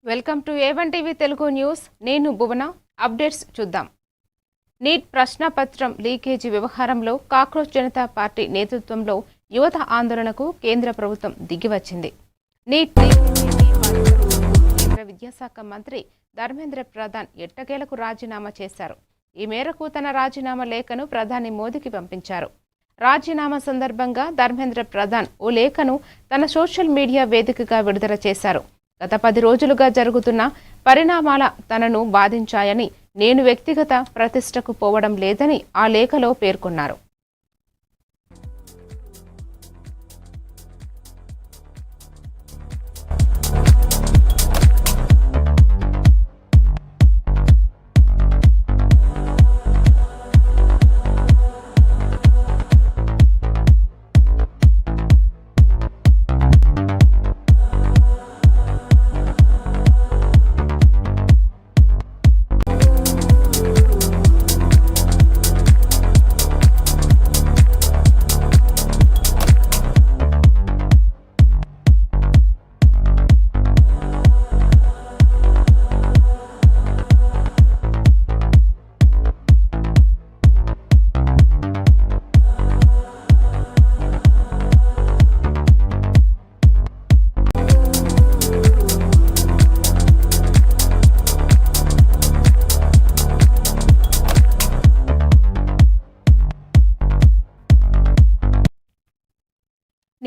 Welcome to A1 TV Telugu news. నేను భువన. Updates చూద్దాం. Neat ప్రశ్నపత్రం leakage వ్యవహారంలో కాక్రోచ్ జనతా పార్టీ నేతృత్వంలో యువత ఆందోళనకు కేంద్ర ప్రభుత్వం దిగివచ్చింది. నీట్ కేంద్ర విద్యాశాఖ మంత్రి ధర్మేంద్ర ప్రధాన్ ఎట్టకేలకు రాజీనామా చేశారు. ఈ మేరకు తన రాజీనామా లేఖను ప్రధాని మోదీకి పంపించారు. రాజీనామా సందర్భంగా ధర్మేంద్ర ప్రధాన్ ఓ లేఖను తన సోషల్ మీడియా వేదికగా విడుదల చేశారు. గత 10 రోజులుగా జరుగుతున్న పరిణామాల తనను బాధించాయని, నేను వ్యక్తిగత ప్రతిష్టకు పోవడం లేదని ఆ లేఖలో పేర్కొన్నారు.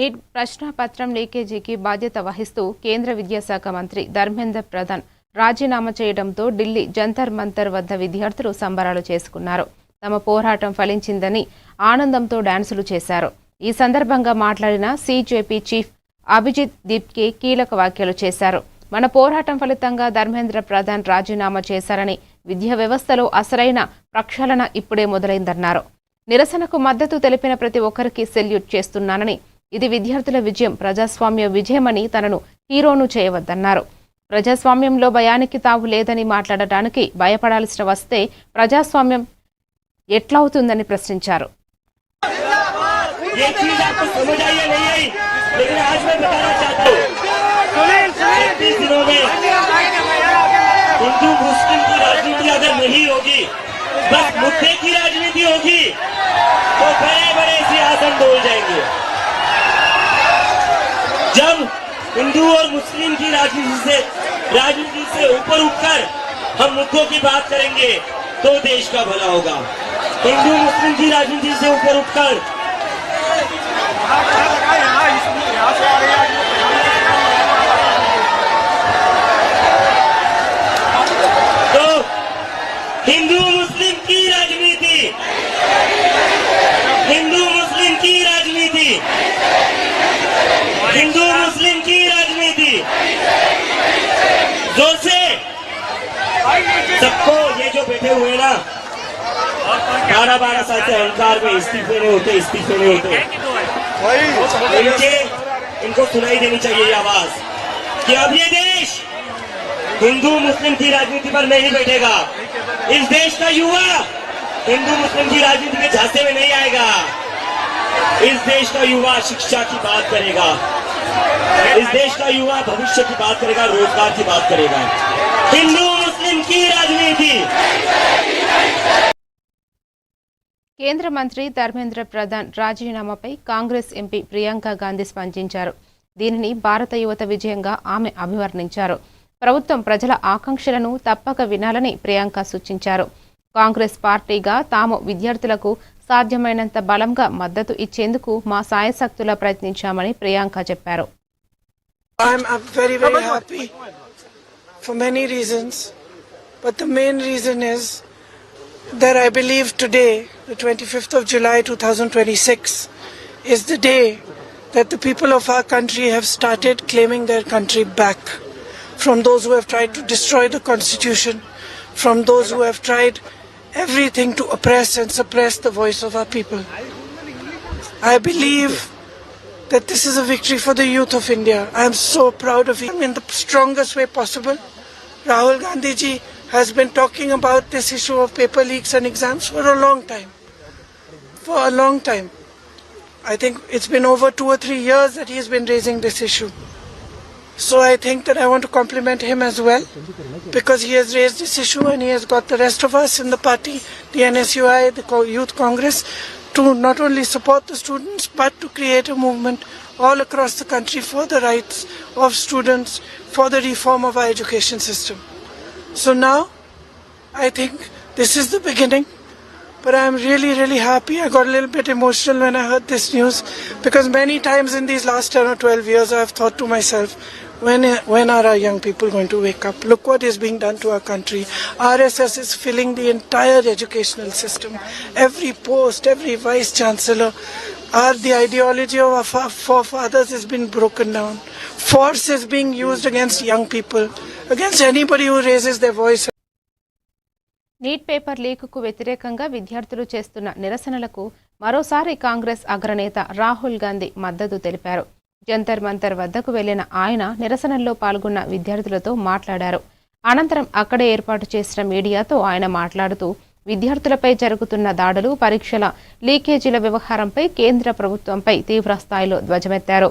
నీట్ ప్రశ్నపత్రం లీకేజీకి బాధ్యత వహిస్తూ కేంద్ర విద్యాశాఖ మంత్రి ధర్మేంద్ర ప్రధాన్ రాజీనామా చేయడంతో ఢిల్లీ జంతర్ మంతర్ వద్ద విద్యార్థులు సంబరాలు చేసుకున్నారు. తమ పోరాటం ఫలించిందని ఆనందంతో డాన్సులు చేశారు. ఈ సందర్భంగా మాట్లాడిన సిజేపీ చీఫ్ అభిజిత్ దీప్కే కీలక వ్యాఖ్యలు చేశారు. మన పోరాటం ఫలితంగా ధర్మేంద్ర ప్రధాన్ రాజీనామా చేశారని, విద్యా వ్యవస్థలో అసలైన ప్రక్షాళన ఇప్పుడే మొదలైందన్నారు. నిరసనకు మద్దతు తెలిపిన ప్రతి ఒక్కరికి సెల్యూట్ చేస్తున్నానని, ఇది విద్యార్థుల విజయం, ప్రజాస్వామ్య విజయమని, తనను హీరోను చేయవద్దన్నారు. ప్రజాస్వామ్యంలో భయానికి తావు లేదని, మాట్లాడటానికి భయపడాల్సిన వస్తే ప్రజాస్వామ్యం ఎట్లవుతుందని ప్రశ్నించారు. जब हिंदू और मुस्लिम की राजनीति से ऊपर उठकर हम मुद्दों की बात करेंगे तो देश का भला होगा. हिंदू मुस्लिम की राजनीति से ऊपर उठकर तो हिंदू मुस्लिम की राजनीति, हिंदू मुस्लिम की राजनीति, हिंदू मुस्लिम की राजनीति जोर से सबको, ये जो बैठे हुए ना 12 साल से अहंकार में इस्तीफे नहीं होते इनको सुनाई देनी चाहिए ये आवाज कि अब ये देश हिंदू मुस्लिम की राजनीति पर नहीं बैठेगा. इस देश का युवा हिंदू मुस्लिम की राजनीति के झांसे में नहीं आएगा. इस देश का युवा शिक्षा की बात करेगा, इस देश का युवा भविष्य की बात करेगा, रोजगार की बात करेगा. हिंदू मुस्लिम की राजनीति. కేంద్ర మంత్రి ధర్మేంద్ర ప్రధాన్ రాజీనామాపై కాంగ్రెస్ ఎంపీ ప్రియాంక గాంధీ స్పందించారు. దీనిని భారత యువత విజయంగా ఆమె అభివర్ణించారు. ప్రభుత్వం ప్రజల ఆకాంక్షలను తప్పక వినాలని ప్రియాంక సూచించారు. కాంగ్రెస్ పార్టీగా తాము విద్యార్థులకు సాధ్యమైనంత బలంగా మద్దతు ఇచ్చేందుకు మా సాయశక్తులా ప్రయత్నించామని ప్రియాంక చెప్పారు. I'm very happy for many reasons, but the main reason is that I believe today, the 25th of July 2026, is the day that the people of our country have started claiming their country back from those who have tried to destroy the Constitution, from those who have tried everything to oppress and suppress the voice of our people. I believe that this is a victory for the youth of India. I am so proud of him in the strongest way possible. Rahul Gandhi ji has been talking about this issue of paper leaks and exams for a long time. I think it's been over 2 or 3 years that he's been raising this issue. So I think that I want to compliment him as well, because he has raised this issue and he has got the rest of us in the party, the NSUI, the Youth Congress, to not only support the students but to create a movement all across the country for the rights of students, for the reform of our education system. So now I think this is the beginning, but I am really, really happy. I got a little bit emotional when I heard this news, because many times in these last 10 or 12 years I have thought to myself, when are our young people going to wake up? Look what is being done to our country. RSS is filling the entire educational system. Every post, every vice chancellor, the ideology of our forefathers has been broken down. Force is being used against young people, against anybody who raises their voice. NEET paper లీకుకు వ్యతిరేకంగా విద్యార్థులు చేస్తున్న నిరసనలకు మరోసారి కాంగ్రెస్ అగ్రనేత రాహుల్ గాంధీ మద్దతు తెలిపారు. జంతర్ మంతర్ వద్దకు వెళ్లిన ఆయన నిరసనల్లో పాల్గొన్న విద్యార్థులతో మాట్లాడారు. అనంతరం అక్కడే ఏర్పాటు చేసిన మీడియాతో ఆయన మాట్లాడుతూ విద్యార్థులపై జరుగుతున్న దాడులు, పరీక్షల లీకేజీల వ్యవహారంపై కేంద్ర ప్రభుత్వంపై తీవ్ర స్థాయిలో ధ్వజమెత్తారు.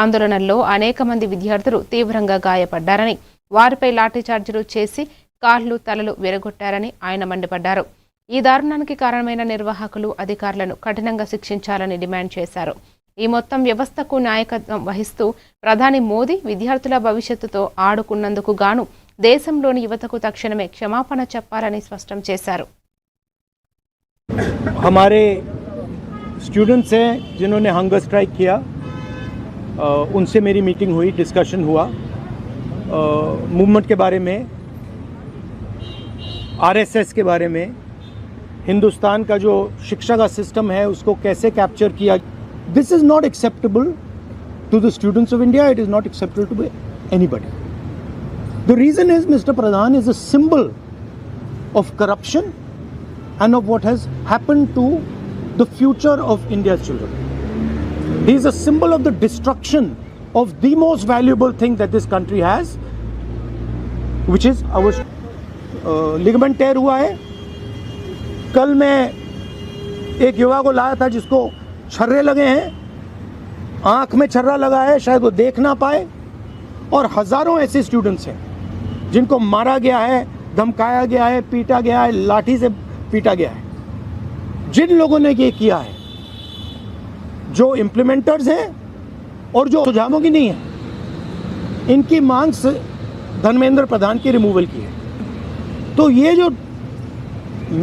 ఆందోళనల్లో అనేక మంది విద్యార్థులు తీవ్రంగా గాయపడ్డారని, వారిపై లాఠీచార్జీలు చేసి కాళ్లు, తలలు విరగొట్టారని ఆయన మండిపడ్డారు. ఈ దారుణానికి కారణమైన నిర్వాహకులు, అధికారులను కఠినంగా శిక్షించాలని డిమాండ్ చేశారు. ఈ మొత్తం వ్యవస్థకు నాయకత్వం వహిస్తూ ప్రధాని మోదీ విద్యార్థుల భవిష్యత్తుతో ఆడుకున్నందుకు గాను దేశంలోని యువతకు తక్షణమే క్షమాపణ చెప్పాలని స్పష్టం చేశారు. हमारे स्टूडेंट्स हैं जिन्होंने हंगर स्ट्राइक किया, उनसे मेरी मीटिंग हुई, डिस्कशन हुआ मूवमेंट के बारे में, आरएसएस के बारे में, हिंदुस्तान का जो शिक्षा का सिस्टम है उसको कैसे कैप्चर किया. This is not acceptable to the students of India. It is not acceptable to anybody. The reason is mister Pradhan is a symbol of corruption and of what has happened to the future of India's children. He is a symbol of the destruction of the most valuable thing that this country has, which is our ligament tear हुआ है. कल मैं एक युवा को लाया था जिसको छर्रे लगे हैं, आंख में छर्रा लगा है, शायद वो देख ना पाए, और हजारों ऐसे स्टूडेंट्स हैं जिनको मारा गया है, धमकाया गया है, पीटा गया है, लाठी से पीटा गया है. जिन लोगों ने ये किया है, जो इम्प्लीमेंटर्स हैं और जो सुझावों की नहीं है, इनकी मांग से धर्मेंद्र प्रधान की रिमूवल की है. तो ये जो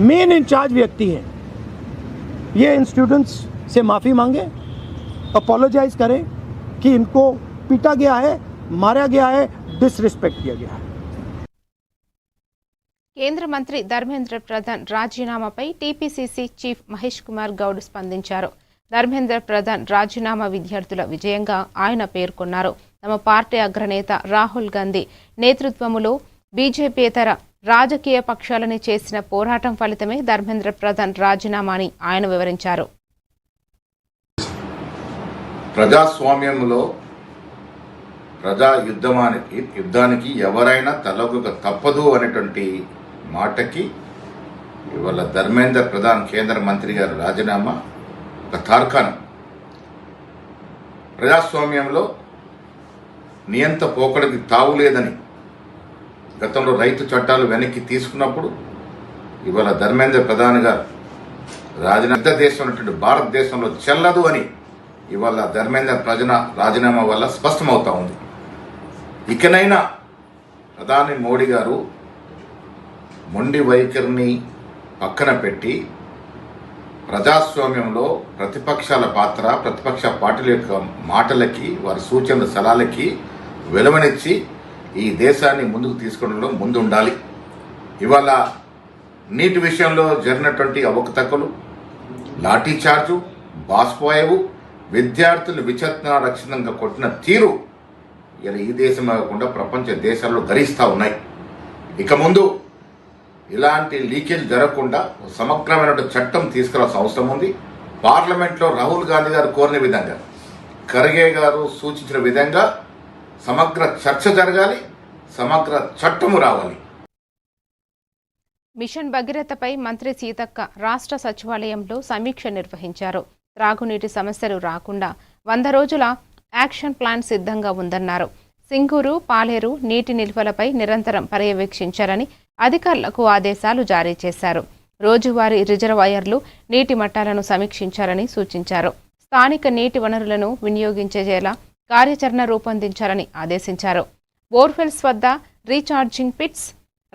मेन इंचार्ज व्यक्ति हैं, ये इन स्टूडेंट्स से माफ़ी मांगे, अपोलोजाइज करें कि इनको पीटा गया है, मारा गया है, डिसरिस्पेक्ट किया गया है. కేంద్ర మంత్రి ధర్మేంద్ర ప్రధాన్ రాజీనామాపై టీపీసీసీ చీఫ్ మహేష్ కుమార్ గౌడ్ స్పందించారు. ధర్మేంద్ర ప్రధాన్ రాజీనామా విద్యార్థుల విజయంగా ఆయన పేర్కొన్నారు. తమ పార్టీ అగ్రనేత రాహుల్ గాంధీ నేతృత్వములో బీజేపీయేతర రాజకీయ పక్షాలని చేసిన పోరాటం ఫలితమే ధర్మేంద్ర ప్రధాన్ రాజీనామాని ఆయన వివరించారు. ప్రజాస్వామ్యంలో ప్రజా యుద్ధానికి ఎవరైనా తలొగ్గక తప్పదు అనేటువంటి మాటకి ఇవాళ ధర్మేంద్ర ప్రధాన్ కేంద్ర మంత్రి గారి రాజీనామా ఒక తార్కాణం. ప్రజాస్వామ్యంలో నియంత పోకడికి తావు లేదని గతంలో రైతు చట్టాలు వెనక్కి తీసుకున్నప్పుడు ఇవాళ ధర్మేంద్ర ప్రధాన్ గారు రాజీనామా దేశం ఉన్నటువంటి భారతదేశంలో చెల్లదు అని ఇవాళ ధర్మేంద్ర రాజీనామా వల్ల స్పష్టమవుతా ఉంది. ఇకనైనా ప్రధాని మోడీ గారు మొండి వైఖరిని పక్కన పెట్టి ప్రజాస్వామ్యంలో ప్రతిపక్షాల పాత్ర, ప్రతిపక్ష పార్టీల యొక్క మాటలకి, వారి సూచనల సలహాలకి విలువనిచ్చి ఈ దేశాన్ని ముందుకు తీసుకోవడంలో ముందు ఉండాలి. ఇవాళ నీటి విషయంలో జరిగినటువంటి అవకతవకలు, లాఠీ చార్జు, బాష్పోయేవు, విద్యార్థులు విచక్షణారహితంగా కొట్టిన తీరు ఇలా ఈ దేశం కాకుండా ప్రపంచ దేశాల్లో గరిస్తూ ఉన్నాయి. ఇక ముందు ఇలాంటి లీకేజ్ జరగకుండా సమగ్రమైన చట్టం తీసుకురావాల్సిన అవసరం ఉంది. పార్లమెంట్లో రాహుల్ గాంధీ గారు కోరిన విధంగా, ఖర్గే గారు సూచించిన విధంగా సమగ్ర చర్చ జరగాలి, సమగ్ర చట్టము రావాలి. మిషన్ భగీరథపై మంత్రి సీతక్క రాష్ట్ర సచివాలయంలో సమీక్ష నిర్వహించారు. త్రాగునీటి సమస్యలు రాకుండా 100 రోజుల యాక్షన్ ప్లాన్ సిద్ధంగా ఉందన్నారు. సింగూరు, పాలేరు నీటి నిల్వలపై నిరంతరం పర్యవేక్షించాలని అధికారులకు ఆదేశాలు జారీ చేశారు. రోజువారీ రిజర్వాయర్లు నీటి మట్టాలను సమీక్షించాలని సూచించారు. స్థానిక నీటి వనరులను వినియోగించేలా కార్యాచరణ రూపొందించాలని ఆదేశించారు. బోర్వెల్స్ వద్ద recharging pits,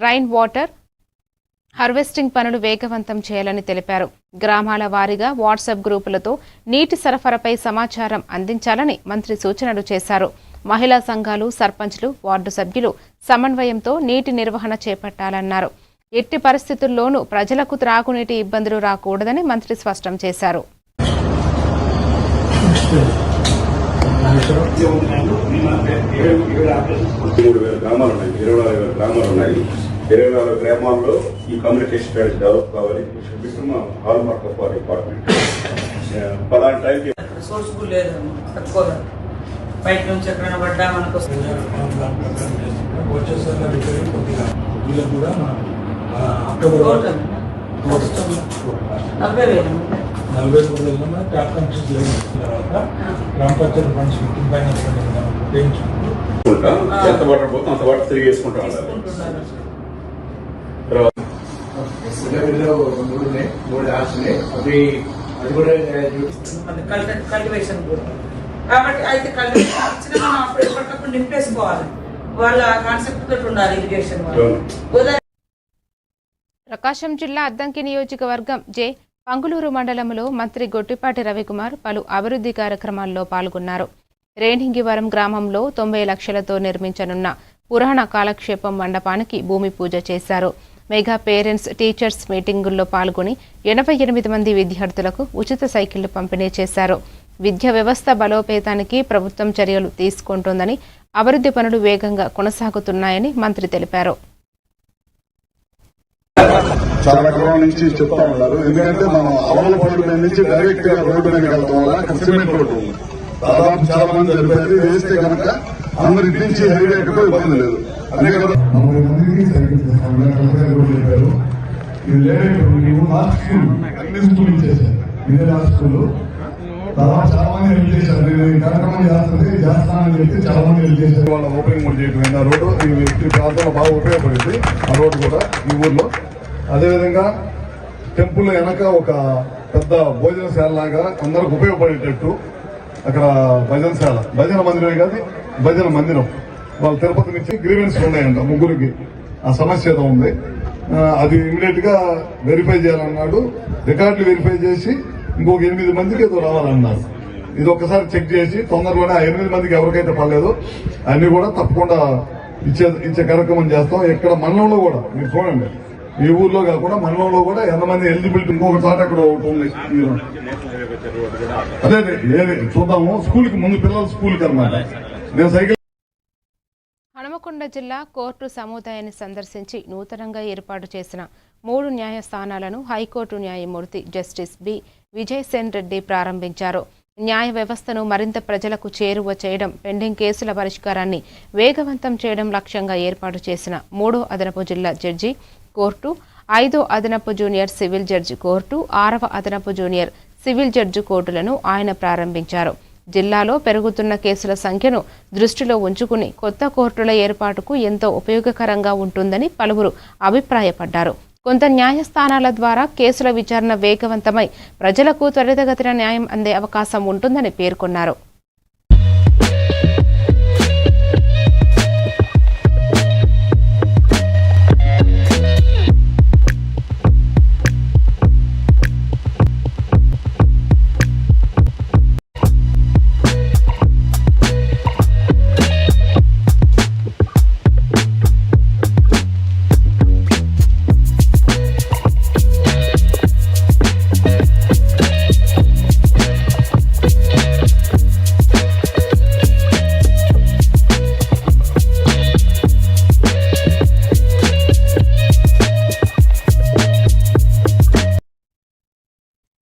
rain water harvesting పనులు వేగవంతం చేయాలని తెలిపారు. గ్రామాల వారీగా వాట్సాప్ గ్రూపులతో నీటి సరఫరాపై సమాచారం అందించాలని మంత్రి సూచనలు చేశారు. మహిళా సంఘాలు, సర్పంచ్లు, వార్డు సభ్యులు సమన్వయంతో నీటి నిర్వహణ చేపట్టాలన్నారు. ఎట్టి పరిస్థితుల్లోనూ ప్రజలకు త్రాగునీటి ఇబ్బందులు రాకూడదని మంత్రి స్పష్టం చేశారు. 24 గ్రామాల్లో ఈ కమ్యూనికేషన్ స్ట్రాటజీ డెవలప్ కావాలి. Hall mark of our department. పలానా టైంకి సోర్స్ కూడా లేదు, తక్కువగా బయట నుంచి ఎక్కడైనా పడ్డా మనకు అక్టోబర్ 40,000 ట్యాప్ కనెక్షన్స్ లేదు. తర్వాత గ్రామ పంచాయతీ ఫండ్స్ ఫైనాన్స్ ఎంత వాటర్ పోతే అంత వాటర్ తిరిగి వేసుకుంటా ఉండాలి. తర్వాత కల్టివేషన్ కూడా కాబట్టి అయితే కల్టివేషన్ ఇచ్చిన మనం అప్పుడు ఎప్పటికప్పుడు నింపేసుకోవాలి. వాళ్ళ కాన్సెప్ట్ తోటి ఉండాలి ఇరిగేషన్ వాళ్ళు. ప్రకాశం జిల్లా అద్దంకి నియోజకవర్గం జె పంగులూరు మండలంలో మంత్రి గొట్టిపాటి రవికుమార్ పలు అభివృద్ధి కార్యక్రమాల్లో పాల్గొన్నారు. రేణింగివరం గ్రామంలో 90 లక్షలతో నిర్మించనున్న పురాణ కాలక్షేపం మండపానికి భూమి పూజ చేశారు. మెగా పేరెంట్స్ టీచర్స్ మీటింగుల్లో పాల్గొని 88 మంది విద్యార్థులకు ఉచిత సైకిళ్లు పంపిణీ చేశారు. విద్యా వ్యవస్థ బలోపేతానికి ప్రభుత్వం చర్యలు తీసుకుంటోందని, అభివృద్ధి పనులు వేగంగా కొనసాగుతున్నాయని మంత్రి తెలిపారు. చాలా దూరం నుంచి చెప్తా ఉన్నారు. ఎందుకంటే మనం అవలపల్లి నుంచి డైరెక్ట్ గా రోడ్డు మీద వెళ్తాం వల్ల అక్కడ సిమెంట్ రోడ్డు ఉంది. దాదాపు చాలా మంది తెలిపారు. వేస్తే కనుక అందరి నుంచి హైవే ఎక్కడో ఇబ్బంది లేదు. అదే కదా 40 మందికి చెప్పారు. ఇది లేదు లాస్ట్ స్కూల్ అన్ని స్కూల్ ఇచ్చేసారు. ఇదే లాస్ట్ స్కూల్. దాదాపు చాలా మంది హెల్ప్ చేశారు. నేను ఈ కార్యక్రమం చేస్తానని చెప్పి చాలా మంది హెల్ప్ చేశారు. వాళ్ళ ఓపెనింగ్ కూడా చేయకపోయింది. ఆ రోడ్డు ఈ ప్రాంతంలో బాగా ఉపయోగపడింది. ఆ రోడ్డు కూడా ఈ ఊర్లో. అదేవిధంగా టెంపుల్ వెనక ఒక పెద్ద భోజనశాల లాగా అందరికి ఉపయోగపడేటట్టు అక్కడ భజన మందిరమే కాదు, భజన మందిరం. వాళ్ళు తిరుపతి నుంచి గ్రీవెన్స్ ఉన్నాయంట ముగ్గురికి. ఆ సమస్య ఏదో ఉంది. అది ఇమీడియట్ గా వెరిఫై చేయాలన్నాడు. రికార్డులు వెరిఫై చేసి ఇంకొక 8 మందికి ఏదో రావాలన్నారు. ఇది ఒక్కసారి చెక్ చేసి తొందరలోనే ఆ 8 మందికి ఎవరికైతే పర్లేదు అన్ని కూడా తప్పకుండా ఇచ్చే కార్యక్రమం చేస్తాం. ఇక్కడ మండలంలో కూడా మీరు చూడండి, ఈ ఊర్లో కాకుండా మండలంలో కూడా ఎంతమంది ఎలిజిబిలిటీ ఇంకొక చోట అక్కడ ఒకటి ఉంది. అదే ఏది చూద్దాము. స్కూల్కి ముందు పిల్లలు స్కూల్కి అనమాట. నేను సైకిల్. హనుమకొండ జిల్లా కోర్టు సముదాయాన్ని సందర్శించి నూతనంగా ఏర్పాటు చేసిన 3 న్యాయస్థానాలను హైకోర్టు న్యాయమూర్తి జస్టిస్ బి విజయసేన్ రెడ్డి ప్రారంభించారు. న్యాయ వ్యవస్థను మరింత ప్రజలకు చేరువ చేయడం, పెండింగ్ కేసుల పరిష్కారాన్ని వేగవంతం చేయడం లక్ష్యంగా ఏర్పాటు చేసిన 3వ అదనపు జిల్లా జడ్జి కోర్టు, 5వ అదనపు జూనియర్ సివిల్ జడ్జి కోర్టు, 6వ అదనపు జూనియర్ సివిల్ జడ్జి కోర్టులను ఆయన ప్రారంభించారు. జిల్లాలో పెరుగుతున్న కేసుల సంఖ్యను దృష్టిలో ఉంచుకుని కొత్త కోర్టుల ఏర్పాటుకు ఎంతో ఉపయోగకరంగా ఉంటుందని పలువురు అభిప్రాయపడ్డారు. కొంత న్యాయస్థానాల ద్వారా కేసుల విచారణ వేగవంతమై ప్రజలకు త్వరితగతిన న్యాయం అందే అవకాశం ఉంటుందని పేర్కొన్నారు.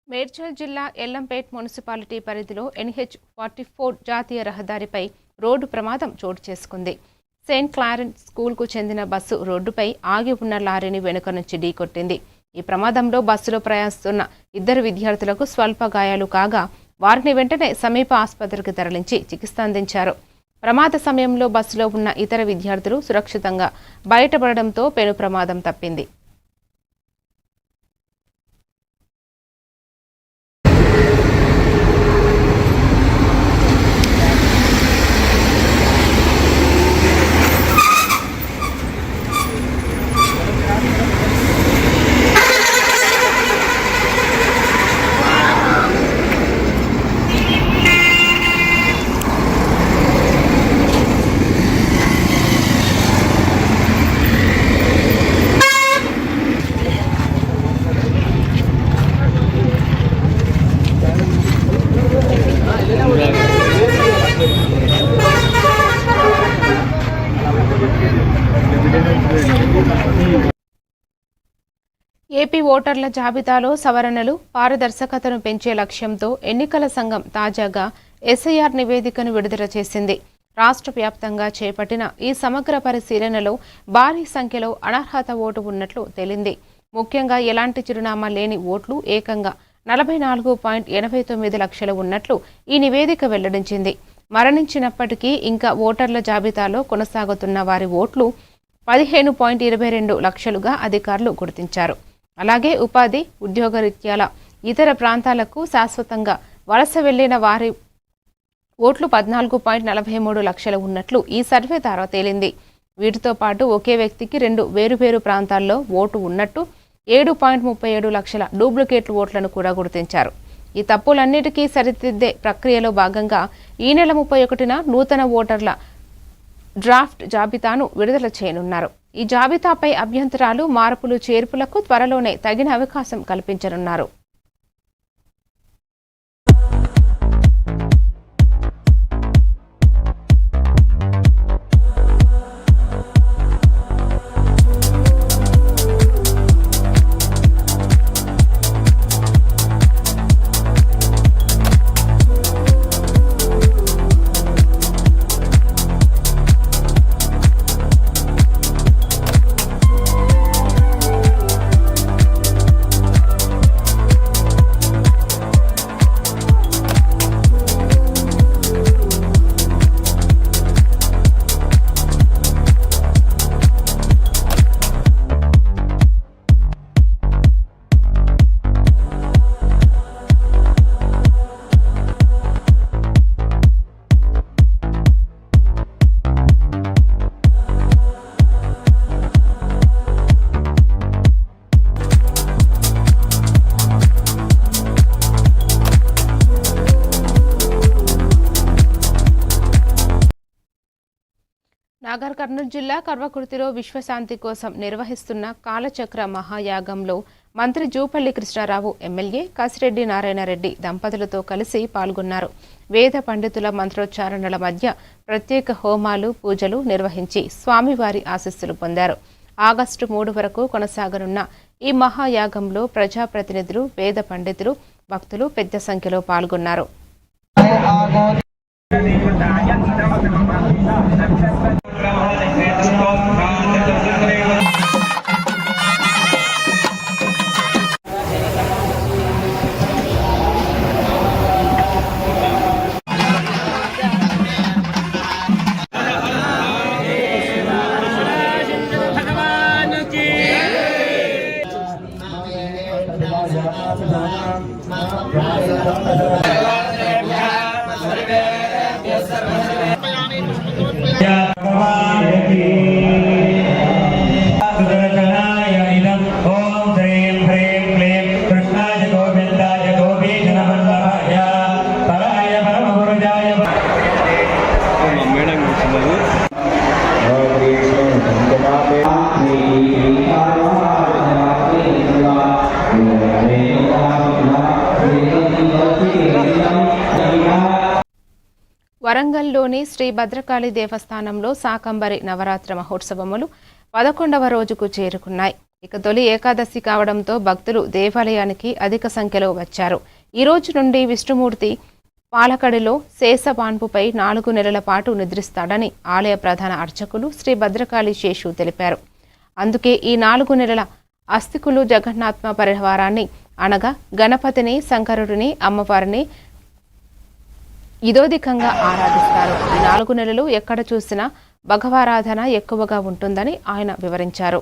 మేడ్చల్ జిల్లా ఎల్లంపేట్ మున్సిపాలిటీ పరిధిలో NH44 జాతీయ రహదారిపై రోడ్డు ప్రమాదం చోటు చేసుకుంది. సెయింట్ క్లారెన్స్ స్కూల్కు చెందిన బస్సు రోడ్డుపై ఆగి ఉన్న లారీని వెనుక నుంచి ఢీకొట్టింది. ఈ ప్రమాదంలో బస్సులో ప్రయాణిస్తున్న 2 విద్యార్థులకు స్వల్ప గాయాలు కాగా వారిని వెంటనే సమీప ఆసుపత్రికి తరలించి చికిత్స అందించారు. ప్రమాద సమయంలో బస్సులో ఉన్న ఇతర విద్యార్థులు సురక్షితంగా బయటపడడంతో పెను ప్రమాదం తప్పింది. ఏపీ ఓటర్ల జాబితాలో సవరణలు, పారదర్శకతను పెంచే లక్ష్యంతో ఎన్నికల సంఘం తాజాగా ఎస్ఐఆర్ నివేదికను విడుదల చేసింది. రాష్ట్ర వ్యాప్తంగా చేపట్టిన ఈ సమగ్ర పరిశీలనలో భారీ సంఖ్యలో అనర్హత ఓటు ఉన్నట్లు తేలింది. ముఖ్యంగా ఎలాంటి చిరునామా లేని ఓట్లు ఏకంగా 44.89 లక్షలు ఉన్నట్లు ఈ నివేదిక వెల్లడించింది. మరణించినప్పటికీ ఇంకా ఓటర్ల జాబితాలో కొనసాగుతున్న వారి ఓట్లు 15.22 లక్షలుగా అధికారులు గుర్తించారు. అలాగే ఉపాధి, ఉద్యోగరీత్యాల ఇతర ప్రాంతాలకు శాశ్వతంగా వలస వెళ్లిన వారి ఓట్లు 14.43 లక్షలు ఉన్నట్లు ఈ సర్వే ద్వారా తేలింది. వీటితో పాటు ఒకే వ్యక్తికి 2 వేరువేరు ప్రాంతాల్లో ఓటు ఉన్నట్టు 7.37 లక్షల డూప్లికేట్ ఓట్లను కూడా గుర్తించారు. ఈ తప్పులన్నిటికీ సరిదిద్దే ప్రక్రియలో భాగంగా ఈ నెల 31న నూతన ఓటర్ల డ్రాఫ్ట్ జాబితాను విడుదల చేయనున్నారు. ఈ జాబితాపై అభ్యంతరాలు, మార్పులు, చేర్పులకు త్వరలోనే తగిన అవకాశం కల్పించనున్నారు. నాగర్ కర్నూలు జిల్లా కర్వకుర్తిలో విశ్వశాంతి కోసం నిర్వహిస్తున్న కాలచక్ర మహాయాగంలో మంత్రి జూపల్లి కృష్ణారావు, ఎమ్మెల్యే కాసిరెడ్డి నారాయణరెడ్డి దంపతులతో కలిసి పాల్గొన్నారు. వేద పండితుల మంత్రోచ్చారణల మధ్య ప్రత్యేక హోమాలు, పూజలు నిర్వహించి స్వామివారి ఆశీస్సులు పొందారు. ఆగస్టు 3 వరకు కొనసాగనున్న ఈ మహాయాగంలో ప్రజాప్రతినిధులు, వేద పండితులు, భక్తులు పెద్ద సంఖ్యలో పాల్గొన్నారు. వరంగల్లోని శ్రీ భద్రకాళి దేవస్థానంలో శాకంబరి నవరాత్రి మహోత్సవములు 11వ రోజుకు చేరుకున్నాయి. ఇక తొలి ఏకాదశి కావడంతో భక్తులు దేవాలయానికి అధిక సంఖ్యలో వచ్చారు. ఈ రోజు నుండి విష్ణుమూర్తి పాలకడిలో శేషపాన్పుపై 4 నెలల పాటు నిద్రిస్తాడని ఆలయ ప్రధాన అర్చకులు శ్రీ భద్రకాళి శేషు తెలిపారు. అందుకే ఈ 4 నెలల అస్థికులు జగన్నాత్మ పరివారాన్ని అనగా గణపతిని, శంకరుడిని, అమ్మవారిని ఇదోధికంగా ఆరాధిస్తారు. ఈ 4 నెలలు ఎక్కడ చూసినా భగవారాధన ఎక్కువగా ఉంటుందని ఆయన వివరించారు.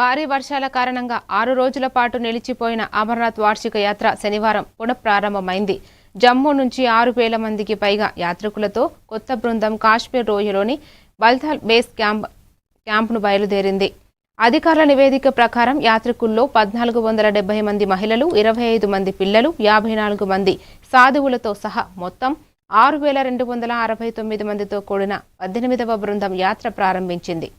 భారీ వర్షాల కారణంగా 6 రోజుల పాటు నిలిచిపోయిన అమర్నాథ్ వార్షిక యాత్ర శనివారం పునఃప్రారంభమైంది. జమ్మూ నుంచి 6,000 మందికి పైగా యాత్రికులతో కొత్త బృందం కాశ్మీర్ లోయలోని బల్తాల్ బేస్ క్యాంప్ను బయలుదేరింది. అధికారుల నివేదిక ప్రకారం యాత్రికుల్లో 1,470 మంది మహిళలు, 25 మంది పిల్లలు, 54 మంది సాధువులతో సహా మొత్తం 6,269 మందితో కూడిన 18వ బృందం యాత్ర ప్రారంభించింది.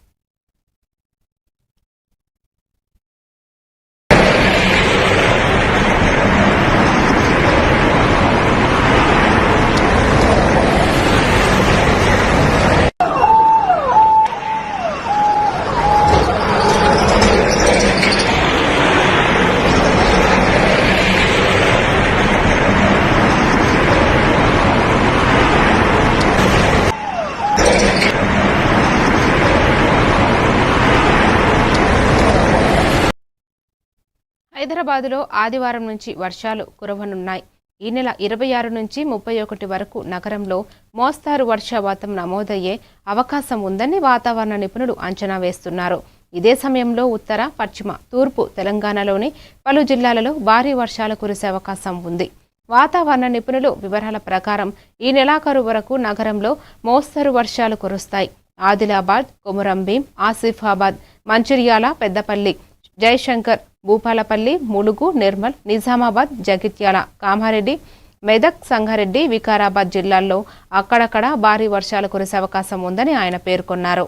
హైదరాబాదులో ఆదివారం నుంచి వర్షాలు కురవనున్నాయి. ఈ నెల 26 నుంచి 31 వరకు నగరంలో మోస్తారు వర్షపాతం నమోదయ్యే అవకాశం ఉందని వాతావరణ నిపుణులు అంచనా వేస్తున్నారు. ఇదే సమయంలో ఉత్తర, పశ్చిమ, తూర్పు తెలంగాణలోని పలు జిల్లాలలో భారీ వర్షాలు కురిసే అవకాశం ఉంది. వాతావరణ నిపుణులు వివరాల ప్రకారం ఈ నెలాఖరు వరకు నగరంలో మోస్తరు వర్షాలు కురుస్తాయి. ఆదిలాబాద్, కొమురంభీం, ఆసిఫాబాద్, మంచిర్యాల, పెద్దపల్లి, జయశంకర్, భూపాలపల్లి, ములుగు, నిర్మల్, నిజామాబాద్, జగిత్యాల, కామారెడ్డి, మెదక్, సంగారెడ్డి, వికారాబాద్ జిల్లాల్లో అక్కడక్కడ భారీ వర్షాలు కురిసే అవకాశం ఉందని ఆయన పేర్కొన్నారు.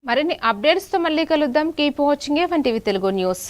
మరిన్ని అప్డేట్స్తో మళ్ళీ కలుద్దాం. Keep watching A1 TV Telugu news.